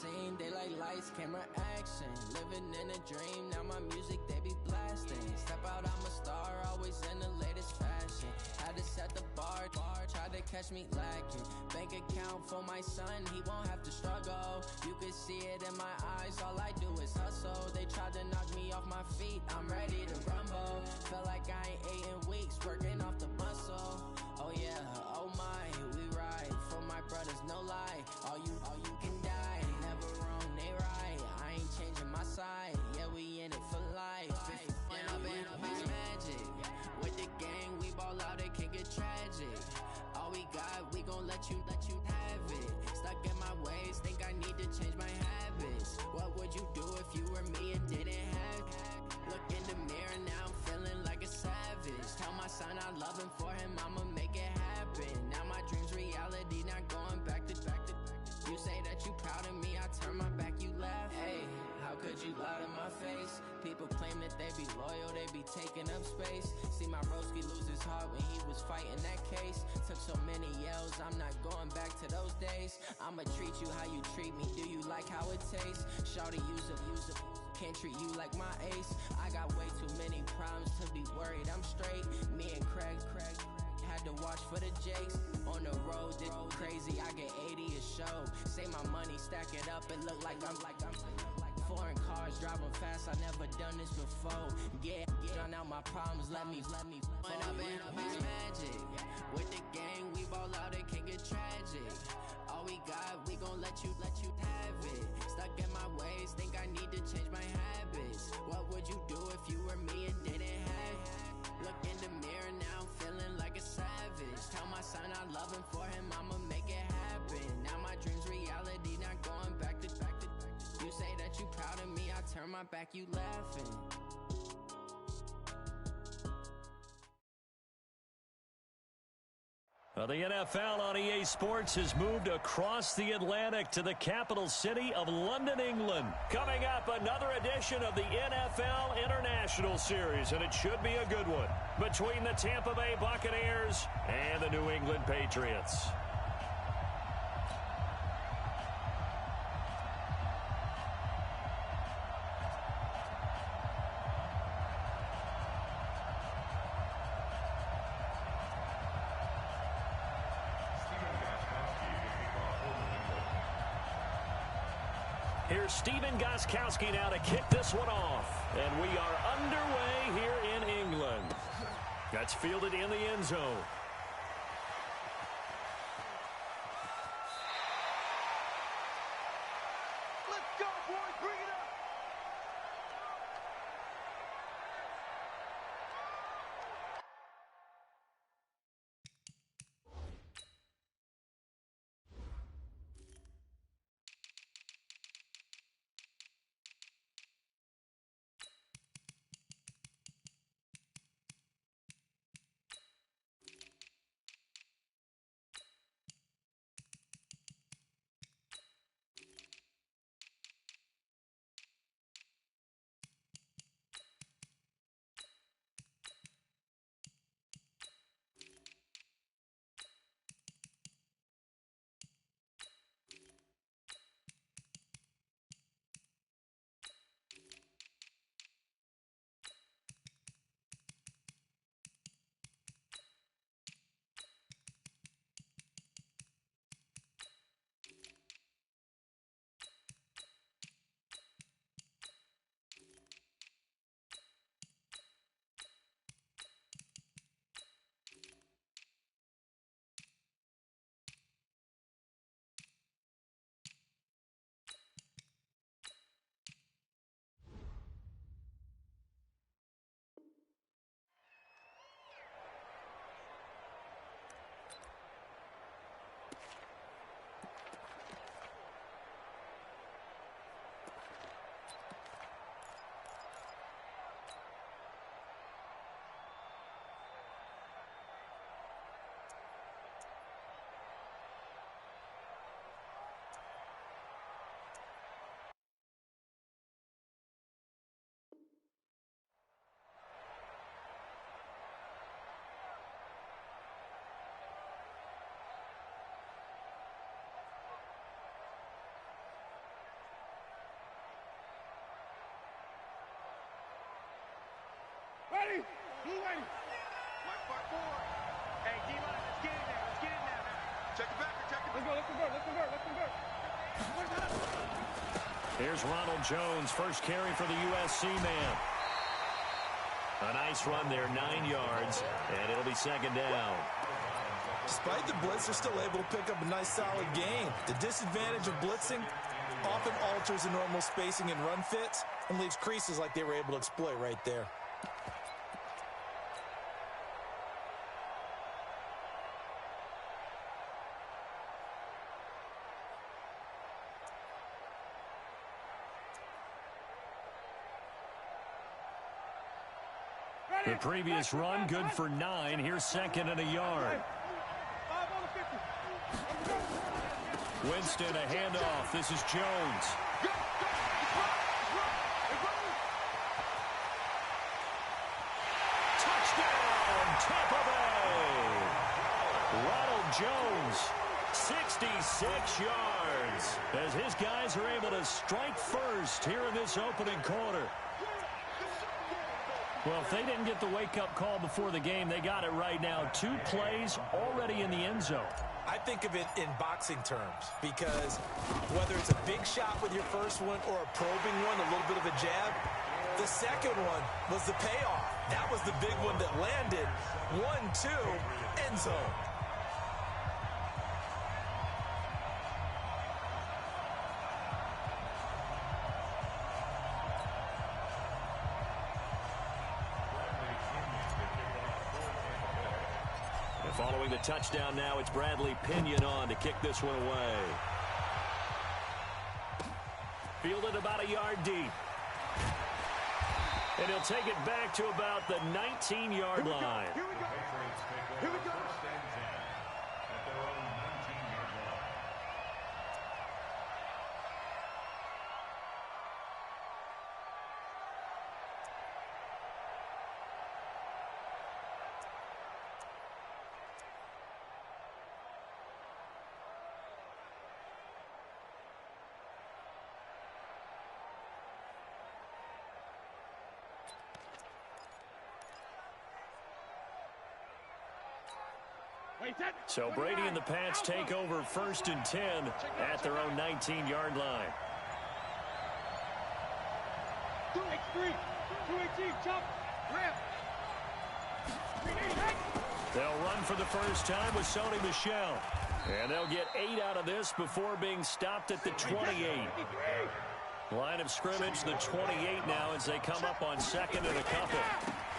scene, they like lights, camera, action. Living in a dream, now my music they be blasting. Step out, I'm a star, always in the latest fashion. Had to set the bar, tried to catch me lacking. Bank account for my son, he won't have to struggle. You can see it in my eyes, all I do is hustle. They tried to knock me off my feet, I'm ready to rumble. Felt like I ain't ate in weeks, working off the muscle. Oh yeah, oh my, we ride for my brothers, no lie. All you can die, never wrong, they right. I ain't changing my side, yeah, we in it for life. When up it's magic. With the gang, we ball out, it can get tragic. All we got, we gon' let you have it. Stuck in my ways, think I need to change my habits. What would you do if you were me and didn't have it? Look in the mirror, now I'm feeling like a savage. Tell my son I love him, for him I'ma make it happen. Now my dream's reality, not going back to. You say that you proud of me, I turn my back, you laugh. Hey, how could you lie to my face? People claim that they be loyal, they be taking up space. See my broski lose his heart when he was fighting that case. Took so many yells, I'm not going back to those days. I'ma treat you how you treat me, do you like how it tastes? Shawty, use it, can't treat you like my ace. I got way too many problems to be worried, I'm straight. Me and Craig had to watch for the Jakes. On the road, this crazy, I get 80 a show. Say my money, stack it up, it look like I'm foreign cars, driving fast, I never done this before. Yeah, drown out my problems, let me When up it's magic. With the gang, we ball out, it can get tragic. All we got, we gon' let you have it. Stuck in my ways, think I need to change my habits. What would you do if you were me and didn't have it? Look in the mirror, now I'm feeling like a savage. Tell my son I love him, for him I'ma make it happen. Now my dream's reality, not going back to. You say that you proud of me, I turn my back, you laughing. Well, the NFL on EA Sports has moved across the Atlantic to the capital city of London, England. Coming up, another edition of the NFL International Series, and it should be a good one, between the Tampa Bay Buccaneers and the New England Patriots. Here's Stephen Gostkowski now to kick this one off. And we are underway here in England. That's fielded in the end zone. Ready? Blue ready. White front forward. Hey, D-line, let's get in there. Let's get in there, man. Check the back. Check the back. Let's convert. Here's Ronald Jones, first carry for the USC man. A nice run there, 9 yards, and it'll be second down. Despite the blitz, they're still able to pick up a nice, solid gain. The disadvantage of blitzing often alters the normal spacing and run fits and leaves creases like they were able to exploit right there. The previous run, good for 9. Here's second and a yard. Winston, a handoff. This is Jones. Touchdown, Tampa Bay. Ronald Jones, 66 yards, as his guys are able to strike first here in this opening quarter. Well, if they didn't get the wake-up call before the game, they got it right now. 2 plays already in the end zone. I think of it in boxing terms because whether it's a big shot with your first one or a probing one, a little bit of a jab, the second one was the payoff. That was the big one that landed. 1-2, end zone. Following the touchdown now, it's Bradley Pinion on to kick this one away. Fielded about a yard deep. And he'll take it back to about the 19-yard line. Here we go. So Brady and the Pats take over 1st and 10 at their own 19-yard line. 2-3, 2-18, jump, ramp. They'll run for the first time with Sony Michel. And they'll get 8 out of this before being stopped at the 28. Line of scrimmage, the 28 now as they come up on 2nd and a couple.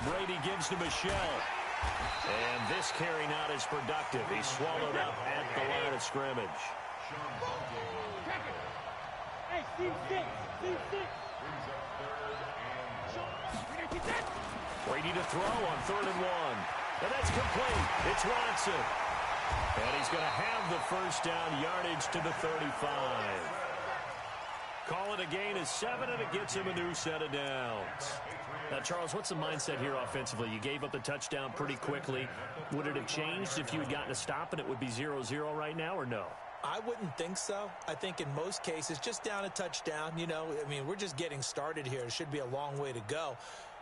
Brady gives to Michel. And this carry not as productive. He's swallowed up at the line of scrimmage. Hey, Steve 6. Brady to throw on 3rd and 1. And that's complete. It's Watson. And he's going to have the first down, yardage to the 35. Call it a gain of 7, and it gets him a new set of downs. Now, Charles, what's the mindset here offensively? You gave up the touchdown pretty quickly. Would it have changed if you had gotten a stop and it would be 0-0 right now, or no? I wouldn't think so. I think in most cases, just down a touchdown, you know, I mean, we're just getting started here. It should be a long way to go.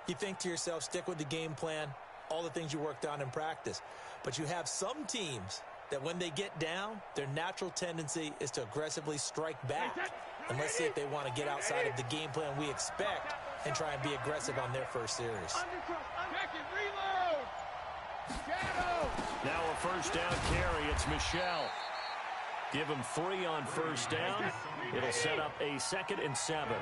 You think to yourself, stick with the game plan, all the things you worked on in practice. But you have some teams that when they get down, their natural tendency is to aggressively strike back. And let's see if they want to get outside of the game plan we expect and try and be aggressive on their first series. Now a first down carry. It's Michel. Give him 3 on first down. It'll set up a 2nd and 7.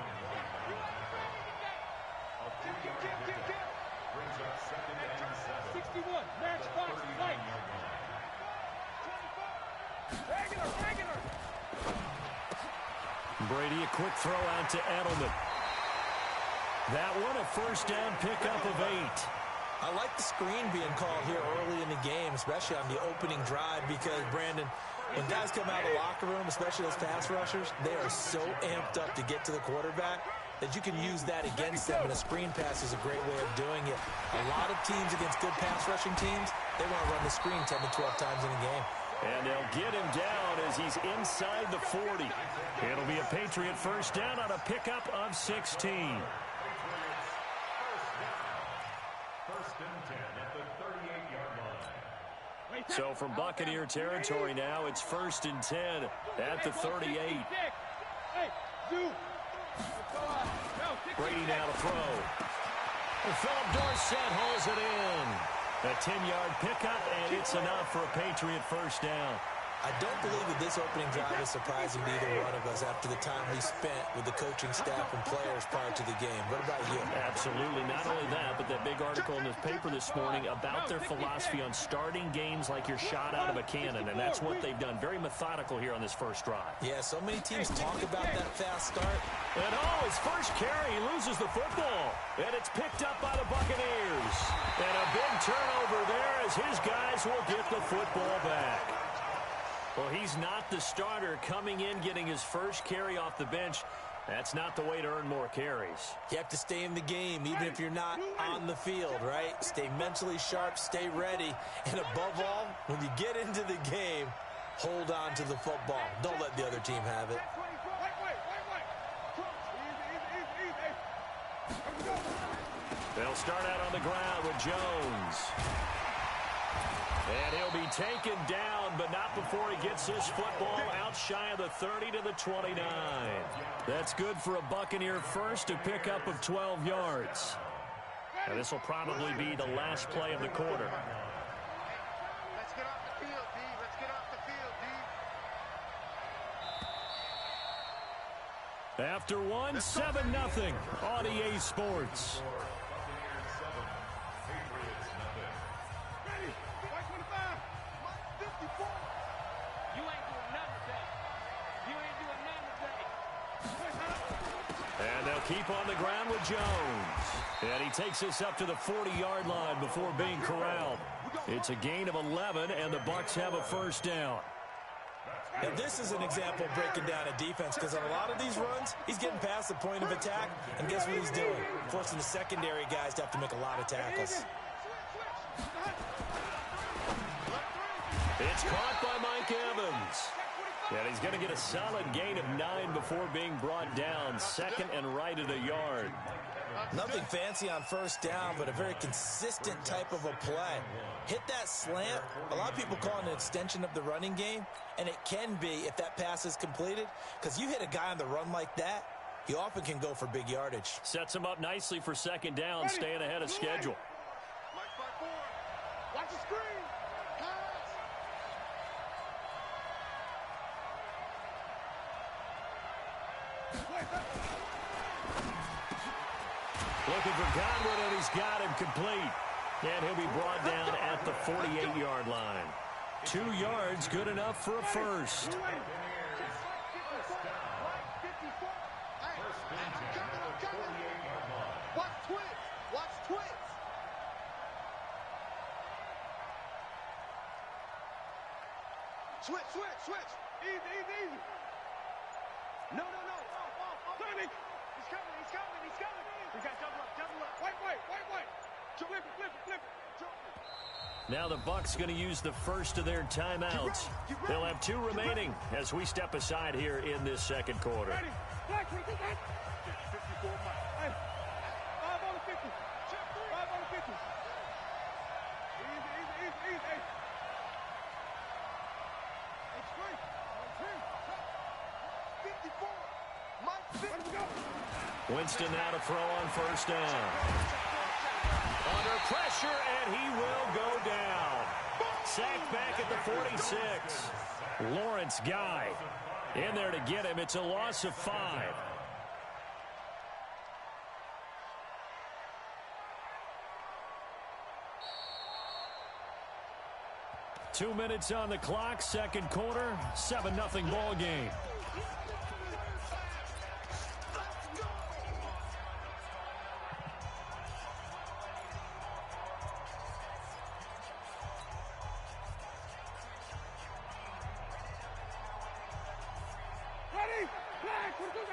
Brady, a quick throw out to Edelman. That one, a first down pickup of 8. I like the screen being called here early in the game, especially on the opening drive, because, Brandon, when guys come out of the locker room, especially those pass rushers, they are so amped up to get to the quarterback that you can use that against them, and a screen pass is a great way of doing it. A lot of teams against good pass rushing teams, they want to run the screen 10 to 12 times in a game. And they'll get him down as he's inside the 40. It'll be a Patriot first down on a pickup of 16. So from Buccaneer territory now, it's 1st and 10 at the 38. Brady now to throw. And Philip Dorsett hauls it in. A 10-yard pickup, and it's enough for a Patriot first down. I don't believe that this opening drive is surprising to either one of us after the time we spent with the coaching staff and players prior to the game. What about you? Absolutely. Not only that, but that big article in the paper this morning about their philosophy on starting games like you're shot out of a cannon, and that's what they've done. Very methodical here on this first drive. Yeah, so many teams talk about that fast start. And his first carry, he loses the football. And it's picked up by the Buccaneers. And a big turnover there as his guys will get the football back. Well, he's not the starter coming in, getting his first carry off the bench. That's not the way to earn more carries. You have to stay in the game, even if you're not on the field, right? Stay mentally sharp, stay ready. And above all, when you get into the game, hold on to the football. Don't let the other team have it. They'll start out on the ground with Jones. And he'll be taken down, but not before he gets his football out shy of the 30 to the 29. That's good for a Buccaneer first, a pickup of 12 yards. And this will probably be the last play of the quarter. Let's get off the field, D. Let's get off the field, D. After one, 7-0 on EA Sports. And they'll keep on the ground with Jones. And he takes us up to the 40-yard line before being corralled. It's a gain of 11, and the Bucs have a first down. Now, this is an example of breaking down a defense, because on a lot of these runs, he's getting past the point of attack, and guess what he's doing? Forcing the secondary guys to have to make a lot of tackles. It's caught by Mike Evans. And he's going to get a solid gain of 9 before being brought down. Second and right at a yard. Nothing fancy on first down, but a very consistent type of a play. Hit that slant. A lot of people call it an extension of the running game, and it can be if that pass is completed, because you hit a guy on the run like that, he often can go for big yardage. Sets him up nicely for second down, staying ahead of schedule. Watch the screen. Looking for Godwin, and he's got him complete. And he'll be brought down at the 48-yard line. 2 yards, good enough for a first. Watch twins. Switch. Easy. No. He's coming. We got double up. White. Flip it. Now the Bucs going to use the first of their timeouts. They'll have 2 remaining as we step aside here in this second quarter. Ready. 54 miles. Hey, 5 on the 50. 5 on the 50. Easy. It's free. 54. Mike, 50. Winston now to throw on first down. Under pressure, and he will go down. Sacked back at the 46. Lawrence Guy in there to get him. It's a loss of 5. Two minutes on the clock, second quarter, 7-0 ball game.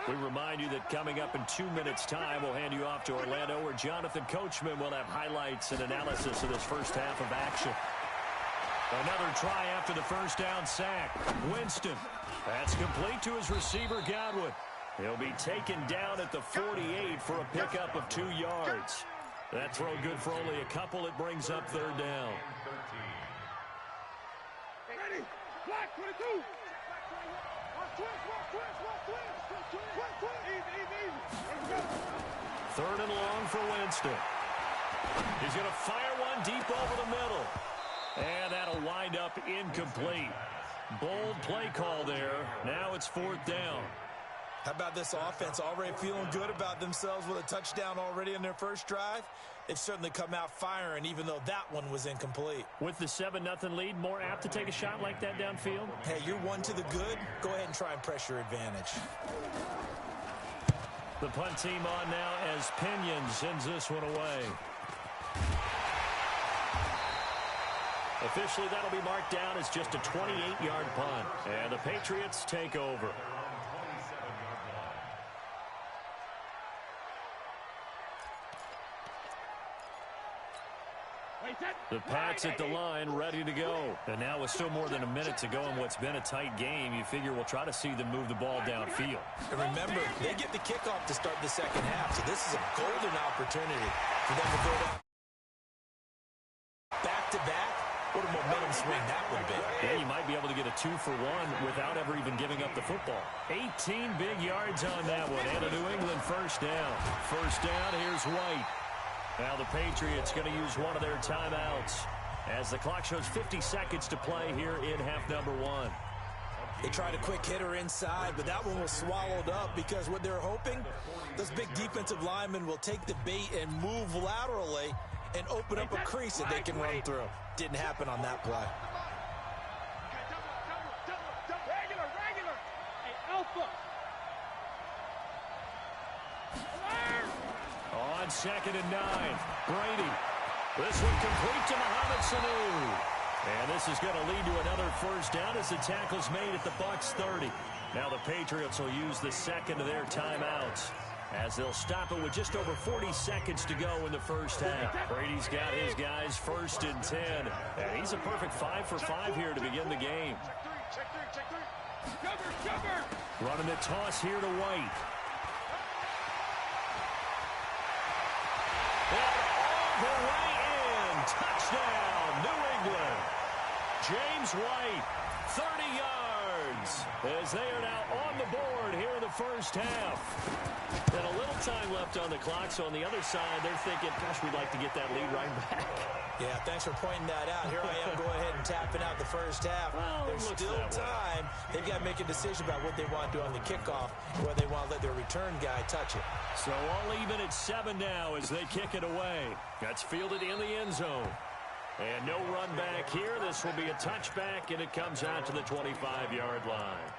We remind you that coming up in 2 minutes' time, we'll hand you off to Orlando, where Jonathan Coachman will have highlights and analysis of this first half of action. Another try after the first down sack. Winston. That's complete to his receiver, Godwin. He'll be taken down at the 48 for a pickup of 2 yards. That throw good for only a couple. It brings up third down. Ready? Black 22. Third and long for Winston. He's going to fire one deep over the middle. And that'll wind up incomplete. Bold play call there. Now it's fourth down. How about this offense already feeling good about themselves with a touchdown already in their first drive? They've certainly come out firing, even though that one was incomplete. With the 7-0 lead, more apt to take a shot like that downfield? Hey, you're one to the good. Go ahead and try and press your advantage. The punt team on now as Pinion sends this one away. Officially, that'll be marked down as just a 28-yard punt. And the Patriots take over. The Pats at the line, ready to go. And now with still more than a minute to go in what's been a tight game, you figure we'll try to see them move the ball downfield. And remember, they get the kickoff to start the second half, so this is a golden opportunity for them to go down back-to-back. What a momentum swing that would be. Yeah, you might be able to get a 2-for-1 without ever even giving up the football. 18 big yards on that one, and a New England first down. First down, here's White. Now the Patriots going to use one of their timeouts as the clock shows 50 seconds to play here in half number one. They tried a quick hitter inside, but that one was swallowed up because what they're hoping, those big defensive linemen will take the bait and move laterally and open up a crease that they can run through. Didn't happen on that play. Regular. Hey, Alpha. On 2nd and 9, Brady. This one complete to Mohamed Sanu. And this is going to lead to another first down as the tackle's made at the Bucs 30. Now the Patriots will use the second of their timeouts as they'll stop it with just over 40 seconds to go in the first half. Brady's got his guys 1st and 10. And he's a perfect 5 for 5 here to begin the game. Check three. Cover. Running the toss here to White. And all the way in. Touchdown, New England. James White, 30 yards, as they are now on the board here in the first half. And a little time left on the clock, so on the other side, they're thinking, gosh, we'd like to get that lead right back. Yeah, thanks for pointing that out. Here I am, go ahead and tapping out the first half. Well, there's still time. They've got to make a decision about what they want to do on the kickoff, whether they want to let their return guy touch it. So all even at 7 now as they kick it away. That's fielded in the end zone. And no run back here. This will be a touchback, and it comes out to the 25-yard line.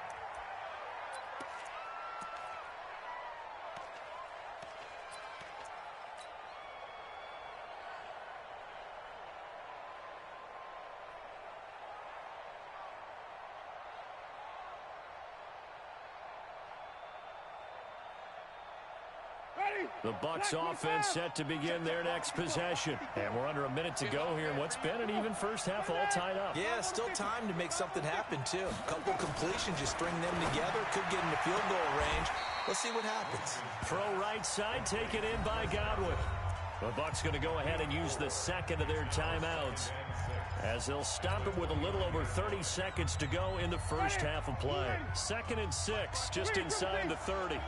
The Bucs offense set to begin their next possession. And we're under a minute to go here in what's been an even first half all tied up. Yeah, still time to make something happen, too. A couple completions, just string them together. Could get into field goal range. Let's see what happens. Throw right side, taken in by Godwin. The Bucs going to go ahead and use the second of their timeouts as they'll stop it with a little over 30 seconds to go in the first half of play. 2nd and 6, just inside the 30.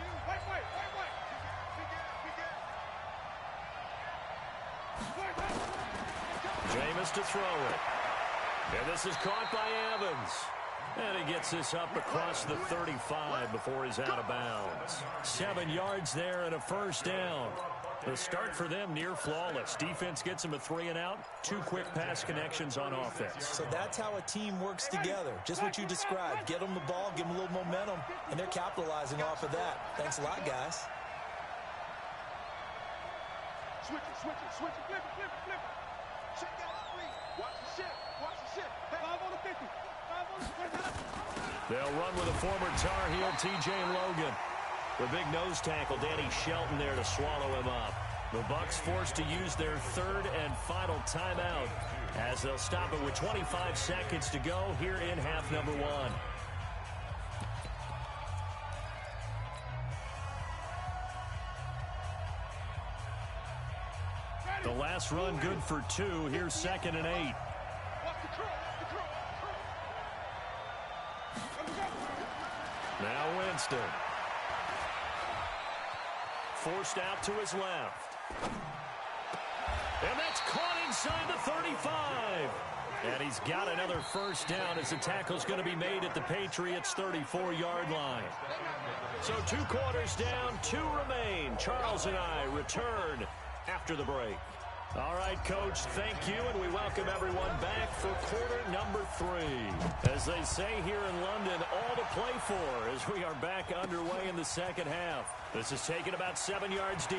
Jameis to throw it. And this is caught by Evans. And he gets this up across the 35 before he's out of bounds. 7 yards there and a first down. The start for them near flawless. Defense gets them a 3-and-out. 2 quick pass connections on offense. So that's how a team works together. Just what you described. Get them the ball, give them a little momentum, and they're capitalizing off of that. Thanks a lot, guys. Switch it, flip it. Check out the three. Watch the shit. 5 on the 50. 5 on the 50. They'll run with a former Tar Heel, T.J. Logan. The big nose tackle, Danny Shelton, there to swallow him up. The Bucs forced to use their 3rd and final timeout as they'll stop it with 25 seconds to go here in half number 1. The last run good for 2. Here's 2nd and 8. Now Winston. Forced out to his left. And that's caught inside the 35. And he's got another first down as the tackle's going to be made at the Patriots' 34-yard line. So 2 quarters down, 2 remain. Charles and I return after the break. All right, Coach, thank you, and we welcome everyone back for quarter number 3. As they say here in London, all to play for as we are back underway in the second half. This is taken about 7 yards deep.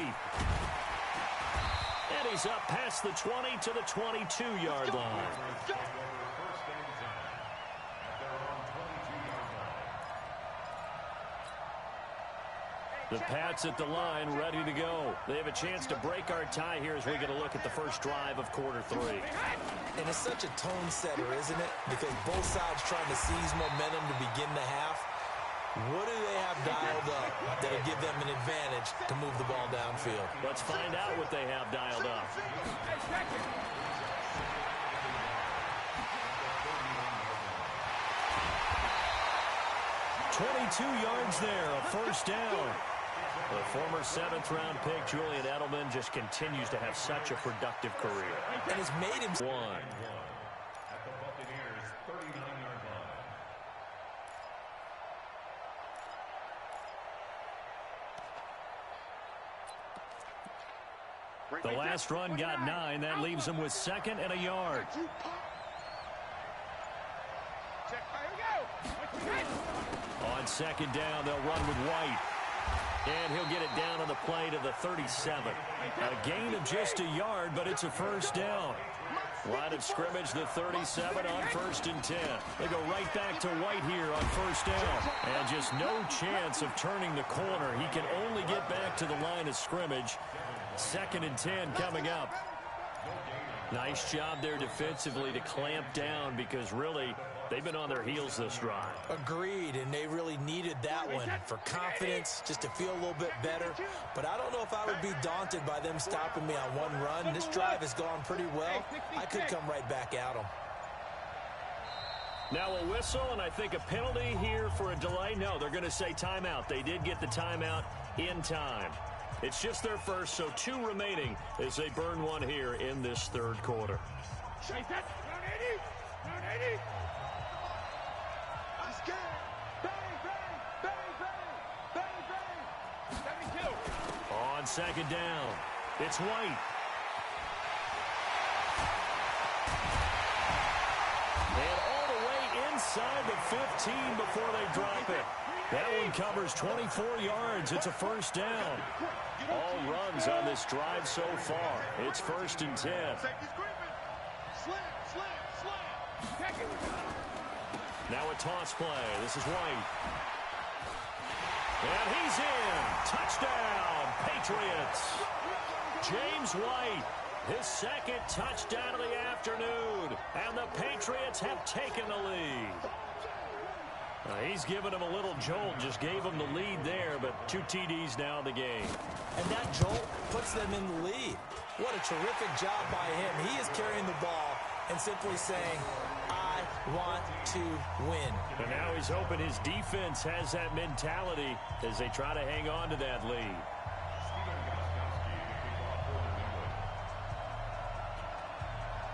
And he's up past the 20 to the 22-yard line. The Pats at the line, ready to go. They have a chance to break our tie here as we get a look at the first drive of quarter 3. And it's such a tone setter, isn't it? Because both sides trying to seize momentum to begin the half. What do they have dialed up that'll give them an advantage to move the ball downfield? Let's find out what they have dialed up. 22 yards there, a first down. The former 7th-round pick, Julian Edelman, just continues to have such a productive career. And has made him one. The last run got 9. That leaves him with 2nd and a yard. On 2nd down, they'll run with White. And he'll get it down on the play to the 37. A gain of just a yard, but it's a first down. Line of scrimmage, the 37 on 1st and 10. They go right back to White here on first down. And just no chance of turning the corner. He can only get back to the line of scrimmage. 2nd and 10 coming up. Nice job there defensively to clamp down because really they've been on their heels this drive. Agreed, and they really needed that one for confidence, just to feel a little bit better. But I don't know if I would be daunted by them stopping me on one run. This drive has gone pretty well. I could come right back at them. Now a whistle, and I think a penalty here for a delay. No, they're going to say timeout. They did get the timeout in time. It's just their first, so 2 remaining as they burn one here in this 3rd quarter. On 2nd down, it's White. And all the way inside the 15 before they drop it. That one covers 24 yards. It's a first down. All runs on this drive so far. It's 1st and 10. Now a toss play. This is White. And he's in. Touchdown, Patriots. James White, his 2nd touchdown of the afternoon. And the Patriots have taken the lead. He's given him a little jolt, just gave him the lead there, but 2 TDs now in the game. And that jolt puts them in the lead. What a terrific job by him. He is carrying the ball and simply saying, I want to win. And now he's hoping his defense has that mentality as they try to hang on to that lead.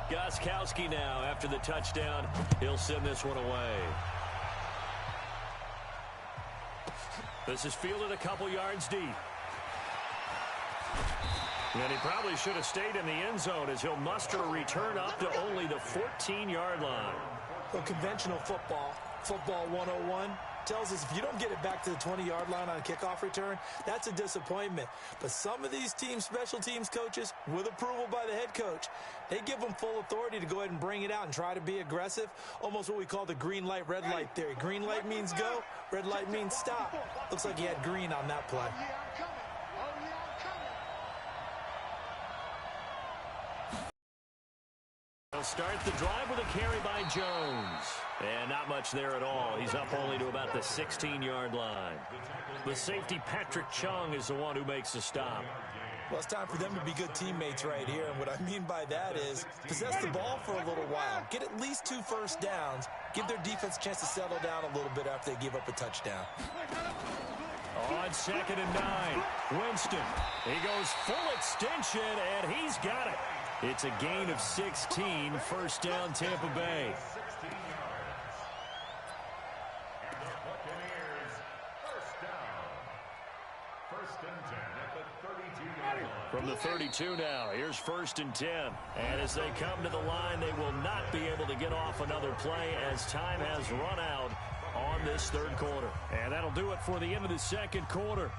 Gostkowski now after the touchdown. He'll send this one away. This is fielded a couple yards deep. And he probably should have stayed in the end zone as he'll muster a return up to only the 14-yard line. Well, conventional football 101, tells us if you don't get it back to the 20-yard line on a kickoff return, that's a disappointment. But some of these teams, special teams coaches, with approval by the head coach, they give them full authority to go ahead and bring it out and try to be aggressive, almost what we call the green light, red light theory. Green light means go, red light means stop. Looks like he had green on that play. They'll start the drive with a carry by Jones. And not much there at all. He's up only to about the 16-yard line. The safety, Patrick Chung, is the one who makes the stop. Well, it's time for them to be good teammates right here. And what I mean by that is possess the ball for a little while. Get at least 2 first downs. Give their defense a chance to settle down a little bit after they give up a touchdown. On 2nd and 9, Winston. He goes full extension, and he's got it. It's a gain of 16, first down Tampa Bay. From the 32 now, here's 1st and 10. And as they come to the line, they will not be able to get off another play as time has run out on this 3rd quarter. And that'll do it for the end of the 2nd quarter.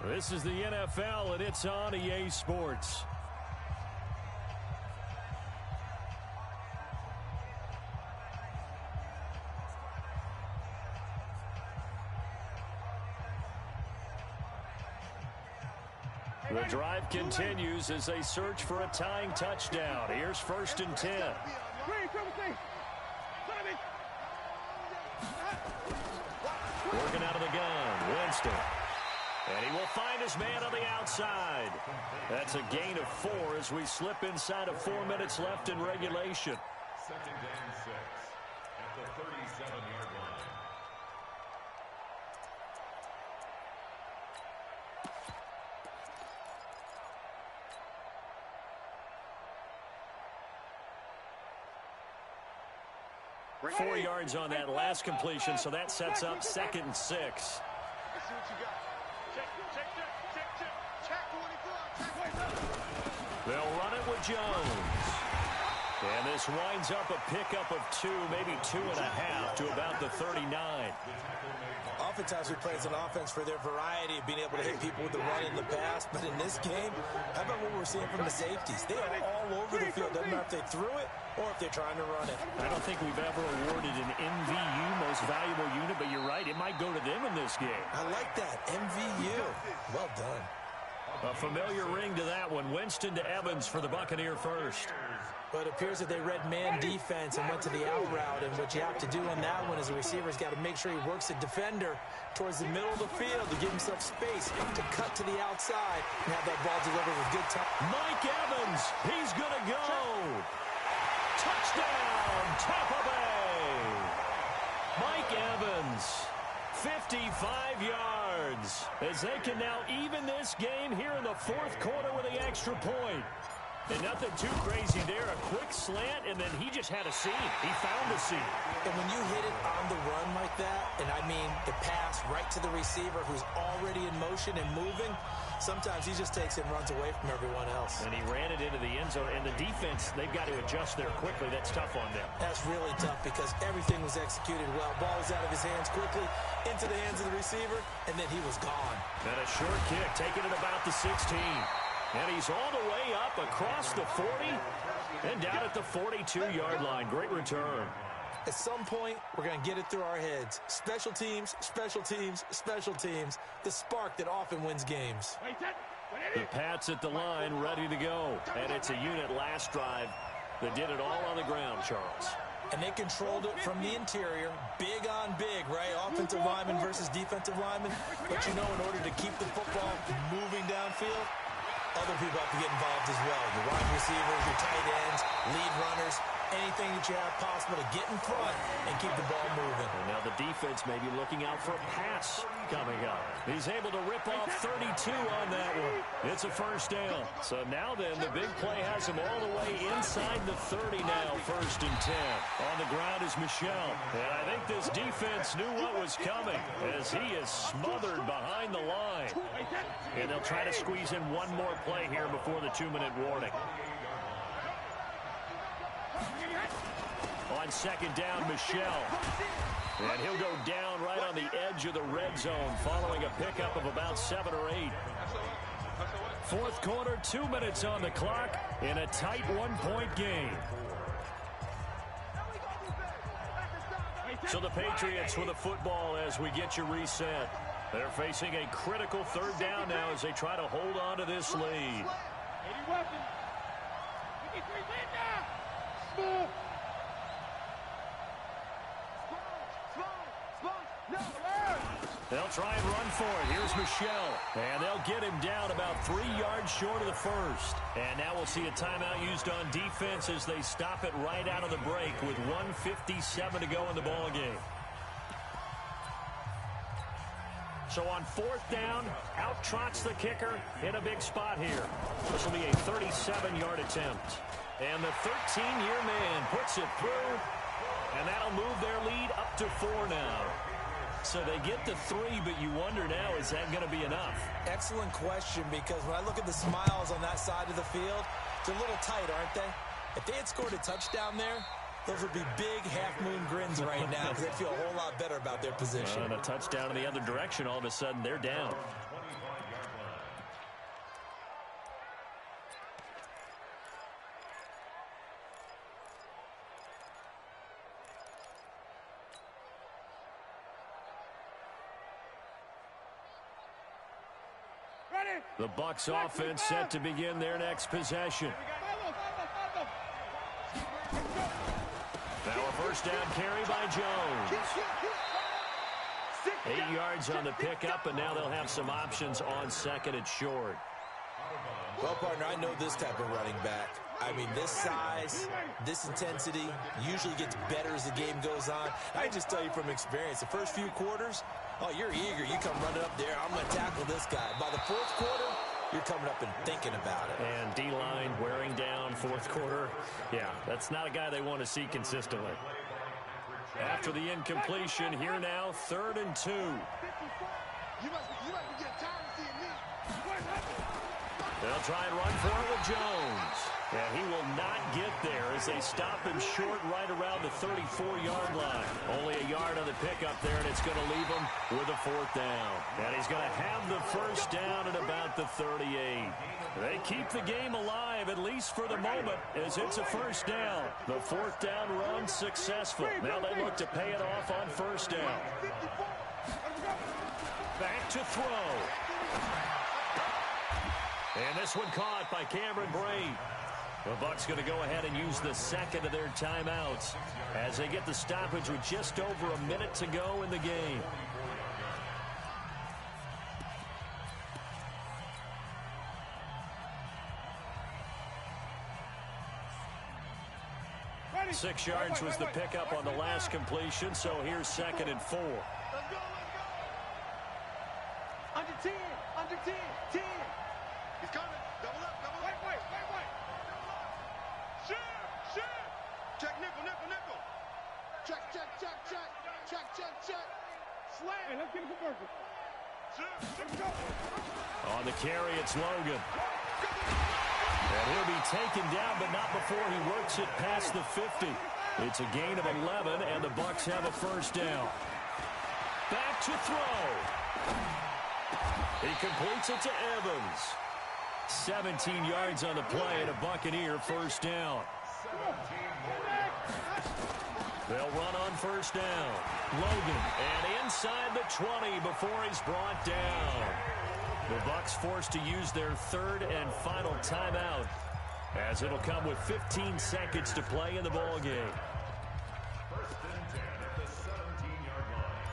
This is the NFL, and it's on EA Sports. The drive continues as they search for a tying touchdown. Here's 1st and 10. Working out of the gun, Winston. And he will find his man on the outside. That's a gain of 4 as we slip inside of 4 minutes left in regulation. 2nd and 6 at the 37-yard line. Ready? 4 yards on that last completion, so that sets up 2nd and 6. Let's see what you got. Check. They'll run it with Jones. And this winds up a pickup of 2, maybe 2.5 to about the 39. Oftentimes we play as an offense for their variety of being able to hit people with the run in the pass. But in this game, how about what we're seeing from the safeties? They are all over the field. Doesn't matter if they threw it or if they're trying to run it. I don't think we've ever awarded an MVU, most valuable unit, but you're right, it might go to them in this game. I like that, MVU. Well done. A familiar ring to that one. Winston to Evans for the Buccaneer first. But it appears that they read man defense and went to the out route. And what you have to do on that one is the receiver's got to make sure he works the defender towards the middle of the field to give himself space to cut to the outside and have that ball delivered with good time. Mike Evans, he's going to go. Touchdown, Tampa Bay. Mike Evans, 55 yards, as they can now even this game here in the 4th quarter with the extra point. And nothing too crazy there. A quick slant, and then he just had a seam. He found a seam. And when you hit it on the run like that, and I mean the pass right to the receiver who's already in motion and moving, sometimes he just takes it and runs away from everyone else. And he ran it into the end zone. And the defense, they've got to adjust there quickly. That's tough on them. That's really tough because everything was executed well. Ball was out of his hands quickly, into the hands of the receiver, and then he was gone. And a short kick, taking it about the 16. And he's all the way up across the 40 and down at the 42-yard line. Great return. At some point, we're going to get it through our heads. Special teams, special teams, special teams. The spark that often wins games. The Pats at the line, ready to go. And it's a unit last drive that did it all on the ground, Charles. And they controlled it from the interior, big on big, right? Offensive lineman versus defensive lineman. But you know, in order to keep the football moving downfield, other people have to get involved as well. Your wide receivers, your tight ends, lead runners, anything that you have possible to get in front and keep the ball moving. And now the defense may be looking out for a pass coming up. He's able to rip off 32 on that one. It's a first down. So now then, the big play has him all the way inside the 30 now, 1st and 10. On the ground is Michel. And I think this defense knew what was coming as he is smothered behind the line. And they'll try to squeeze in one more play here before the 2-minute warning. On 2nd down, Michel. And he'll go down right on the edge of the red zone following a pickup of about 7 or 8. 4th quarter, 2 minutes on the clock in a tight 1-point game. So the Patriots with the football as we get you reset. They're facing a critical 3rd down now as they try to hold on to this lead. They'll try and run for it. Here's Michelle. And they'll get him down about 3 yards short of the first. And now we'll see a timeout used on defense as they stop it right out of the break with 1:57 to go in the ballgame. So on 4th down, out trots the kicker in a big spot here. This will be a 37-yard attempt. And the 13-year man puts it through, and that'll move their lead up to 4 now. So they get to 3, but you wonder now, is that going to be enough? Excellent question, because when I look at the smiles on that side of the field, they're a little tight, aren't they? If they had scored a touchdown there, those would be big half-moon grins right now because they feel a whole lot better about their position. And a touchdown in the other direction, all of a sudden they're down. The Bucs offense set to begin their next possession. Now a first down carry by Jones. 8 yards on the pickup, and now they'll have some options on 2nd and short. Well, partner, I know this type of running back. I mean, this size, this intensity usually gets better as the game goes on. I can just tell you from experience, the first few quarters, oh, you're eager. You come running up there, I'm going to tackle this guy. By the 4th quarter, you're coming up and thinking about it. And D-line wearing down 4th quarter. Yeah, that's not a guy they want to see consistently. After the incompletion, here now, 3rd and 2. They'll try and run for it with Jones. And he will not get there as they stop him short right around the 34-yard line. Only a yard on the pickup there, and it's going to leave him with a 4th down. And he's going to have the first down at about the 38. They keep the game alive, at least for the moment, as it's a first down. The 4th down run successful. Now they look to pay it off on 1st down. Back to throw. And this one caught by Cameron Brate. The Bucs going to go ahead and use the 2nd of their timeouts as they get the stoppage with just over a minute to go in the game. Ready. 6 yards was the pickup on the last completion, so here's 2nd and 4. Let's go. Under 10, under 10, 10. He's coming. Double up. Wait. Shit. Check, nickel. Check. Slam. Hey, let's get him converted. On the carry, it's Logan. And he'll be taken down, but not before he works it past the 50. It's a gain of 11, and the Bucs have a first down. Back to throw. He completes it to Evans. 17 yards on the play and a Buccaneer first down. They'll run on first down. Logan, and inside the 20 before he's brought down. The Bucs forced to use their 3rd and final timeout, as it'll come with 15 seconds to play in the ballgame. First and 10 at the 17-yard line.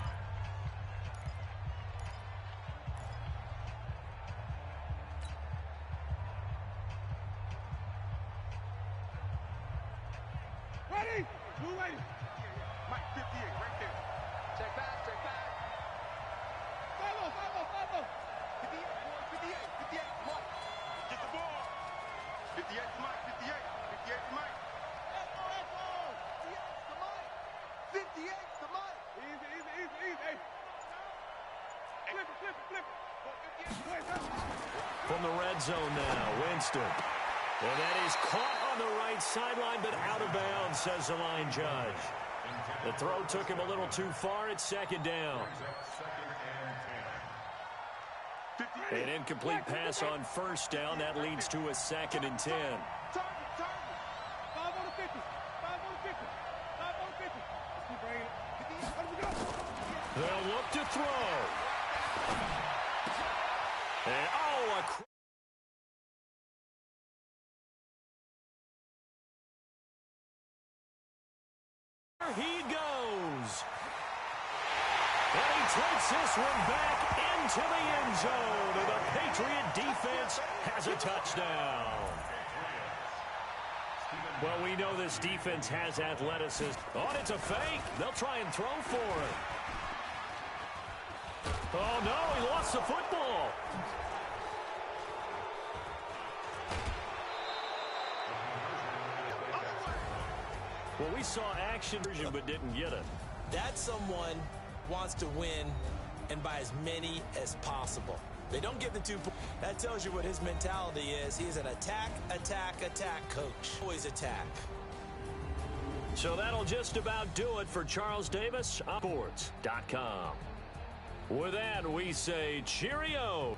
Ready? Blue lady. Mike 58, right there. Check back. Follow. 58, Mike. Get the ball. 58 to Mike, 58 to Mike. Echo. 58 to Mike. Easy. Hey. Flip it. From the red zone now, Winston. And that is caught on the right sideline, but out of bounds, says the line judge. The throw took him a little too far. It's 2nd down. An incomplete pass on first down. That leads to a 2nd and 10. Target. 5 on the 50. 5 on the 50. 5 on the 50. Let's keep bringing it. Let him go. They'll look to throw. And, he goes. And he Slings this one back into the end zone. And the Patriot defense has a touchdown. Well, we know this defense has athleticism. Oh, and it's a fake. They'll try and throw for it. Oh, no, he lost the football. Well, we saw action but didn't get it. That someone wants to win and by as many as possible. They don't get the 2 points. That tells you what his mentality is. He's an attack, attack, attack coach. Always attack. So that'll just about do it for Charles Davis on sports.com. With that, we say cheerio.